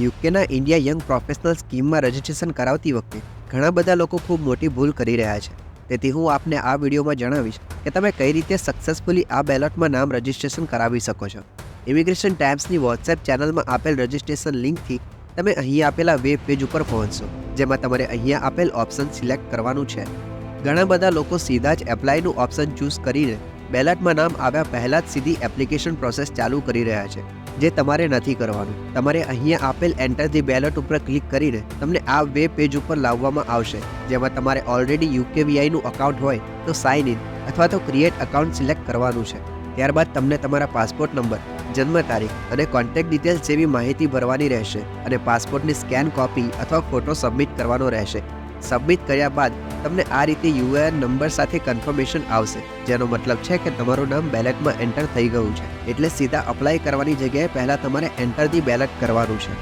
યુકેના India young professional સ્કીમમાં registration કરાવતી વખતે ઘણા બધા લોકો ખૂબ મોટી ભૂલ કરી રહ્યા છે. તેથી હું આપને આ વિડીયોમાં જણાવીશ કે તમે કઈ રીતે સક્સેસફુલી આ બેલોટમાં નામ રજિસ્ટ્રેશન કરાવી શકો છો. ઇમિગ્રેશન ટાઈમ્સની વોટ્સએપ ચેનલમાં આપેલ રજિસ્ટ્રેશન લિંકથી તમે અહીં આપેલા વેબ પેજ ઉપર પહોંચશો, જેમાં તમારે અહીંયા આપેલ ઓપ્શન સિલેક્ટ કરવાનું છે. ઘણા બધા લોકો સીધા જ એપ્લાયનું ઓપ્શન ચૂઝ કરીને બેલેટમાં નામ આવ્યા પહેલાં જ સીધી એપ્લિકેશન પ્રોસેસ ચાલુ કરી રહ્યા છે, જે તમારે નથી કરવાનું. તમારે અહીંયા આપેલ એન્ટર ધી બેલેટ ઉપર ક્લિક કરીને તમને આ વેબ પેજ ઉપર લાવવામાં આવશે, જેમાં તમારે ઓલરેડી યુકેવીઆઈનું અકાઉન્ટ હોય તો સાઇન ઇન અથવા તો ક્રિએટ અકાઉન્ટ સિલેક્ટ કરવાનું છે. ત્યારબાદ તમને તમારા પાસપોર્ટ નંબર, જન્મ તારીખ અને કોન્ટેક્ટ ડિટેલ્સ જેવી માહિતી ભરવાની રહેશે અને પાસપોર્ટની સ્કેન કોપી અથવા ફોટો સબમિટ કરવાનો રહેશે. સબમિટ કર્યા બાદ તમને આ રીતે યુએએન નંબર સાથે કન્ફર્મેશન આવશે, જેનો મતલબ છે કે તમારું નામ બેલેટમાં એન્ટર થઈ ગયું છે. એટલે સીધા અપ્લાય કરવાની જગ્યાએ પહેલાં તમારે એન્ટર ધી બેલેટ કરવાનું છે.